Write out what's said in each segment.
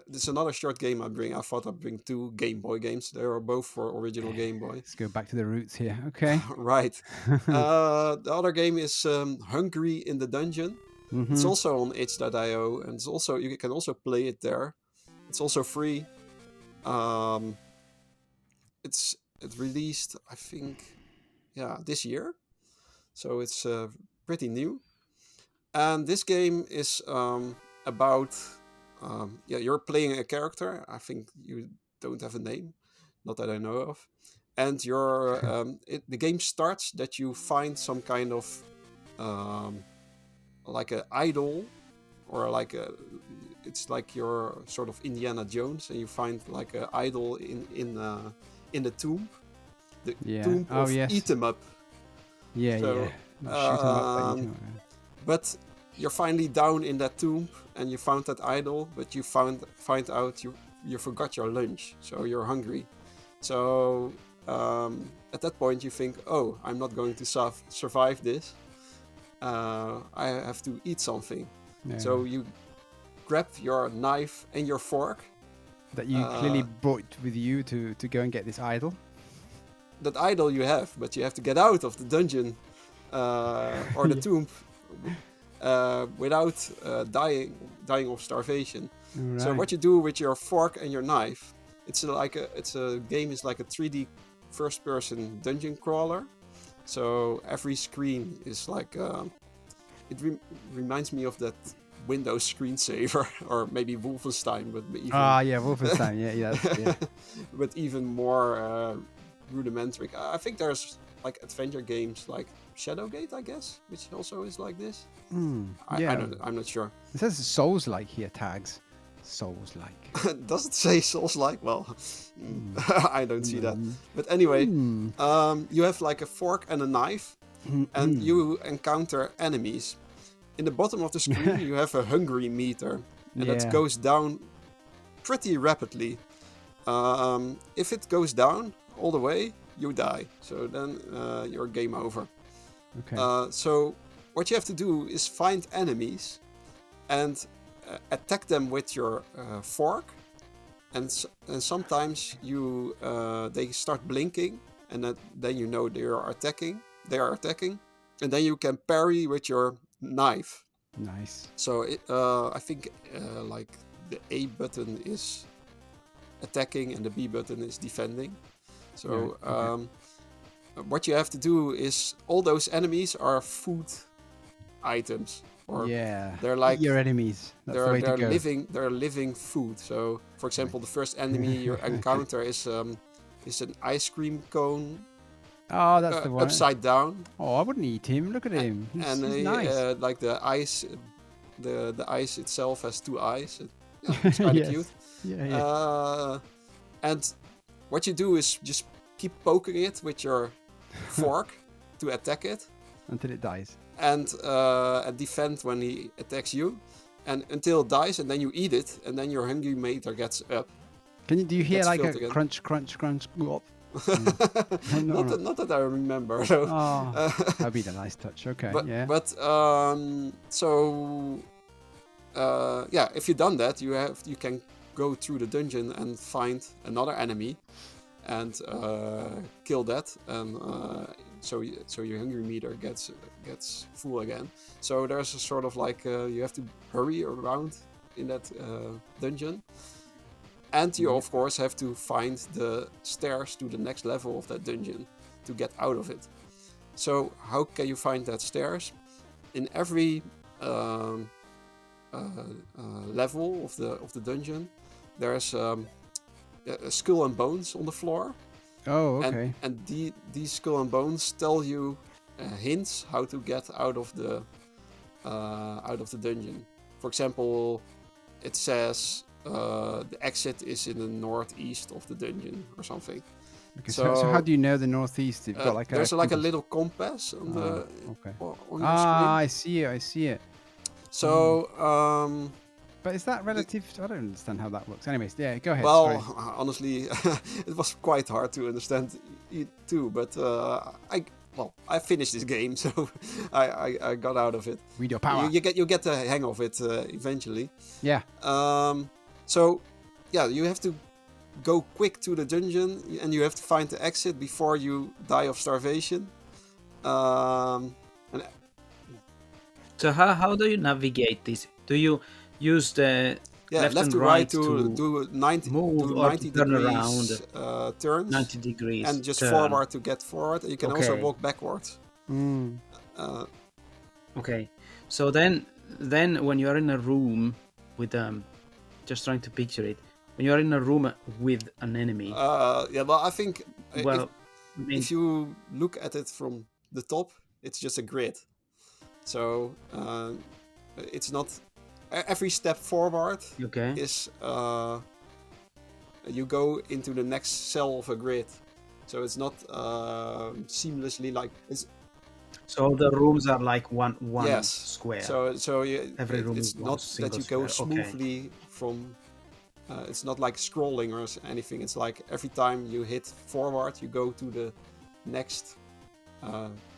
this is another short game I bring. I thought I'd bring 2 Game Boy games. They are both for original Game Boy. Let's go back to the roots here. Okay. Right. The other game is Hungry in the Dungeon. It's also on itch.io, and it's also you can also play it there. It's also free. It's released, I think, this year. So it's pretty new. And this game is about you're playing a character. I think you don't have a name, not that I know of. And the game starts that you find some kind of like an idol, or it's like you're sort of Indiana Jones, and you find like an idol in the tomb, the Tomb of Eetemhup. Yeah, So, yeah. Shoot 'em up, eat 'em up, yeah. But you're finally down in that tomb, and you found that idol, but you find out you forgot your lunch, so you're hungry. So at that point you think, oh, I'm not going to survive this. I have to eat something. Yeah. So you grab your knife and your fork. That you clearly brought with you to go and get this idol. That idol you have, but you have to get out of the dungeon or the tomb without dying of starvation. Right. So what you do with your fork and your knife, it's a game is like a 3D first-person dungeon crawler. So every screen is like reminds me of that Windows screensaver, or maybe Wolfenstein, but even Wolfenstein, yeah. but even more rudimentary. I think there's like adventure games like Shadowgate, I guess, which also is like this. I'm not sure. It says Souls-like here, tags. Souls-like. Does it say Souls-like? Well, I don't see that. But anyway, you have like a fork and a knife, and you encounter enemies. In the bottom of the screen, you have a hungry meter, and that goes down pretty rapidly. If it goes down all the way, you die. So then you're game over. Okay. So what you have to do is find enemies and attack them with your fork. And sometimes they start blinking, and then you know they are attacking. And then you can parry with your knife. Nice. So I think like the A button is attacking and the B button is defending. So what you have to do is, all those enemies are food items. Or they're like your enemies. That's the way to go. They're living food. So, for example, the first enemy you encounter is an ice cream cone. Oh, that's the one. Upside down. Oh, I wouldn't eat him. Look at him. He's nice. Like the ice, the ice itself has 2 eyes. It's kind of cute. Yeah. And what you do is just keep poking it with your fork to attack it until it dies. And defend when he attacks you, and until it dies, and then you eat it, and then your hungry meter gets up. Do you hear like a again. Crunch? Not that I remember. So. That'd be the nice touch. Okay. If you've done that, you can go through the dungeon and find another enemy, and kill that, and so your hungry meter gets full again. So there's a sort of like you have to hurry around in that dungeon, and you of course have to find the stairs to the next level of that dungeon to get out of it. So how can you find that stairs? In every level of the dungeon, there's a skull and bones on the floor. Oh, okay. And these skull and bones tell you hints how to get out of the dungeon. For example, it says the exit is in the northeast of the dungeon or something. Okay, so how do you know the northeast? You've got like there's like a little compass on the on your screen. I see it. So. But is that relative? I don't understand how that works. Anyways, go ahead. Well, honestly, it was quite hard to understand it too. But I finished this game, so I got out of it. With your power, you get the hang of it eventually. Yeah. So you have to go quick to the dungeon, and you have to find the exit before you die of starvation. And So how do you navigate this? Do you use the left left and to right right to to do 90 move or to turn around degrees turns, 90 degrees and just turn? forward to get forward. And you can also Okay. walk backwards. Okay. So then when you are in a room with just trying to picture it, when you are in a room with an enemy. Well, I think Well, if you look at it from the top, it's just a grid. So it's not every step forward okay. is you go into the next cell of a grid. So it's not seamlessly like it's. So the rooms are like one Yes. square. So every room it's is not that you go square. smoothly from. It's not like scrolling or anything. It's like every time you hit forward, you go to the next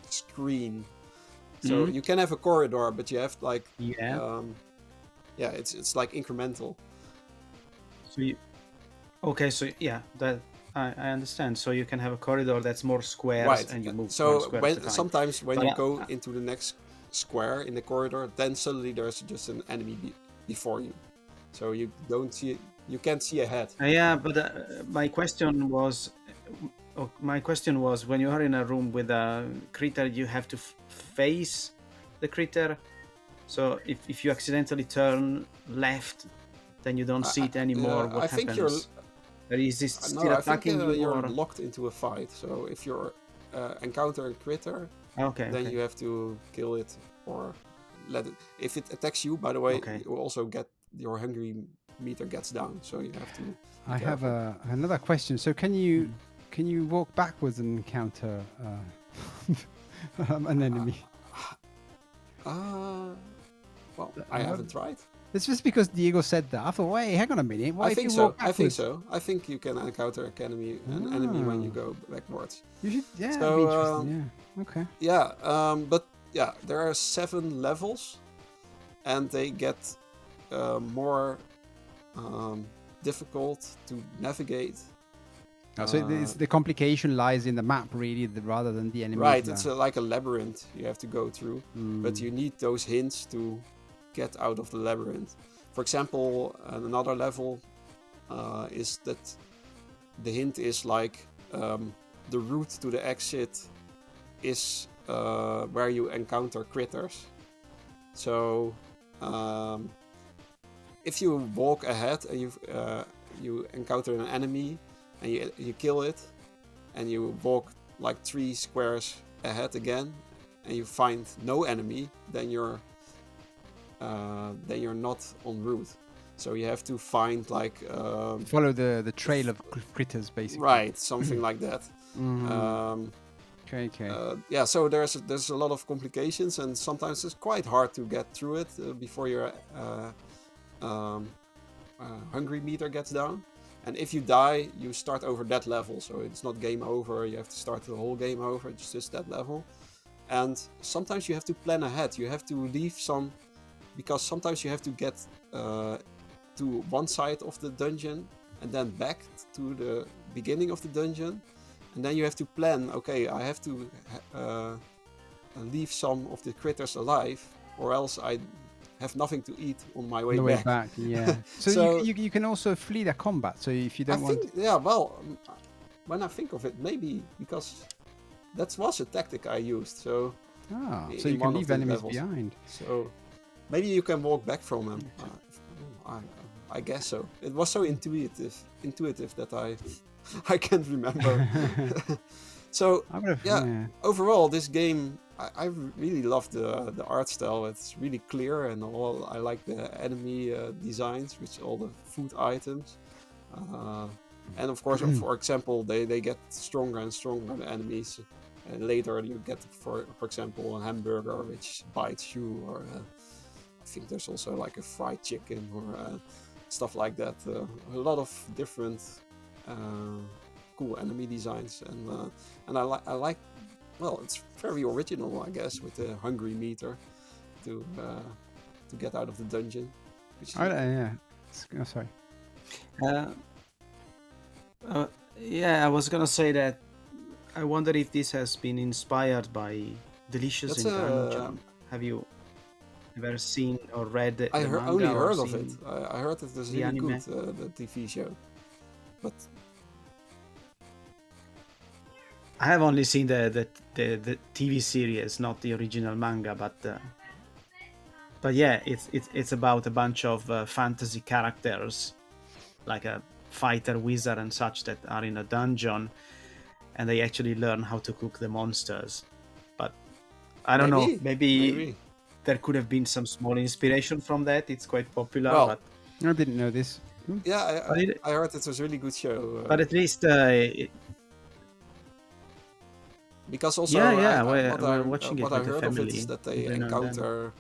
screen. So you can have a corridor, but you have like it's like incremental. So that I understand. So you can have a corridor that's more squares, and you move one square at a time. Sometimes when you go into the next square in the corridor, then suddenly there's just an enemy before you, so you don't see it. You can't see ahead. But my question was, when you are in a room with a critter, you have to face the critter. So if you accidentally turn left, then you don't see it anymore. What happens? Is this still attacking you? You're locked into a fight. So if you encounter a critter, then you have to kill it or let it. If it attacks you, by the way, you also get your hungry meter gets down. So you have to. I have another question. So can you walk backwards and encounter an enemy? Well, I haven't tried. It's just because Diego said that. I thought, wait, hang on a minute. I think so. I think you can encounter an enemy when you go backwards. You should, that'd be interesting. Okay. But there are 7 levels, and they get more difficult to navigate. So the complication lies in the map, really, rather than the enemy. Right, it's like a labyrinth you have to go through, but you need those hints to get out of the labyrinth. For example, another level is that the hint is like the route to the exit is where you encounter critters. So if you walk ahead and you encounter an enemy and you kill it, and you walk like 3 squares ahead again, and you find no enemy, then you're not en route. So you have to find like follow the trail of critters, basically. Right, something like that. Okay. So there's a lot of complications, and sometimes it's quite hard to get through it before your hungry meter gets down. And if you die, you start over that level. So it's not game over. You have to start the whole game over. It's just that level. And sometimes you have to plan ahead. You have to leave some, because sometimes you have to get to one side of the dungeon and then back to the beginning of the dungeon. And then you have to plan, okay, I have to leave some of the critters alive, or else I have nothing to eat on my way back. Yeah. So you can also flee the combat. So if you don't when I think of it, maybe because that was a tactic I used. So so you can leave enemies behind. So maybe you can walk back from them. I guess so. It was so intuitive that I can't remember. So overall, this game, I really love the art style. It's really clear, and I like the enemy designs with all the food items. And of course, for example, they get stronger and stronger, the enemies. And later you get, for example, a hamburger which bites you, or I think there's also like a fried chicken or stuff like that. A lot of different cool enemy designs, and I like. Well, it's very original, I guess, with the hungry meter to get out of the dungeon. Sorry. Uh, yeah, I was gonna say that I wonder if this has been inspired by Delicious That's in Dungeon. Have you ever seen or read the only manga or heard of it. seen I heard it was the really good, anime? the TV show. But I have only seen the TV series, not the original manga, but yeah, it's about a bunch of fantasy characters, like a fighter, wizard, and such that are in a dungeon, and they actually learn how to cook the monsters. But I don't know, maybe there could have been some small inspiration from that. It's quite popular, well, but I didn't know this. yeah, I heard it was a really good show. but at least because also yeah, we're watching it what I with the heard of it family is that they every now and then. encounter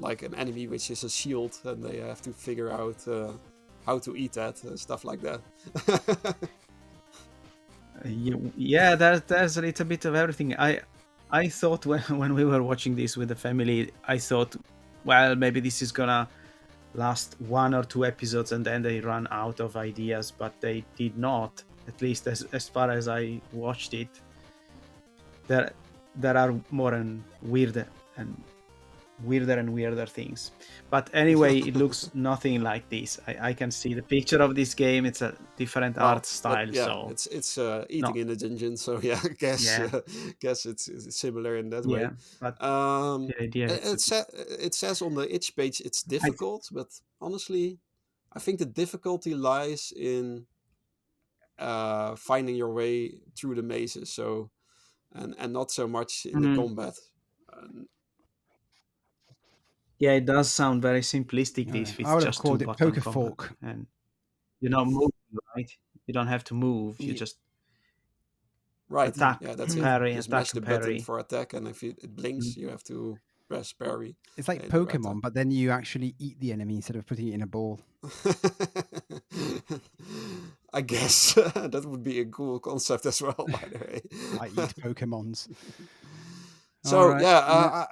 like an enemy which is a shield, and they have to figure out how to eat that, stuff like that. Yeah, there's a little bit of everything. I thought when we were watching this with the family, I thought, well, maybe this is gonna last 1 or 2 episodes and then they run out of ideas, but they did not. At least as far as I watched it, there are more and weirder and weirder things. But anyway, it looks nothing like this. I can see the picture of this game. It's a different art style. Yeah, so it's eating in a dungeon. So yeah, I guess it's similar in that way. Yeah, but The idea it says on the itch page it's difficult, but honestly, I think the difficulty lies in finding your way through the mazes. So and not so much in the combat. Yeah, it does sound very simplistic. If I it's would have just two called it button poker combat, fork. and you're not moving, right? You don't have to move. You just Right. attack, Yeah, that's it. parry, Just attack, mash the button parry. for attack, and if it blinks, you have to press parry. It's like at the right Pokemon, but then you actually eat the enemy instead of putting it in a ball. I guess that would be a cool concept as well, by the way. I eat Pokemons. So Alright, yeah,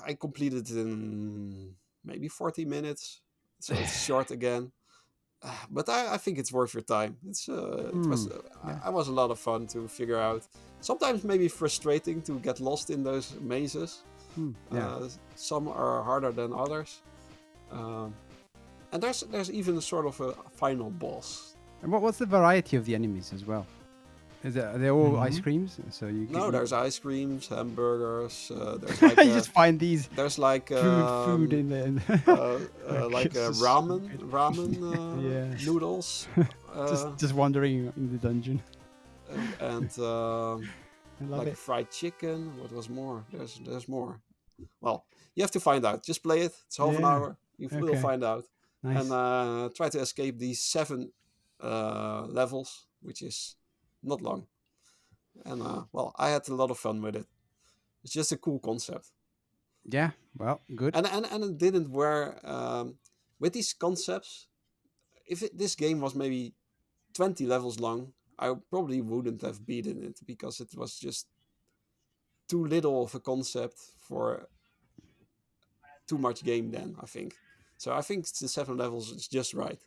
I completed it in maybe 40 minutes. So it's short again. But I think it's worth your time. It was I was a lot of fun to figure out. Sometimes maybe frustrating to get lost in those mazes. Some are harder than others, and there's even sort of a final boss. And what's the variety of the enemies as well? Are they all ice creams? So you there's ice creams, hamburgers. There's like you just find these. There's like food in there. like ramen noodles. Just wandering in the dungeon. And like it. fried chicken. What was more? There's more. Well, you have to find out. Just play it. It's half an hour. You will find out. Nice. And try to escape these 7 levels, which is not long. And well, I had a lot of fun with it. It's just a cool concept. Yeah, well, good. And it didn't wear with these concepts. If this game was maybe 20 levels long, I probably wouldn't have beaten it because it was just too little of a concept for too much game then, I think. So I think the 7 levels is just right.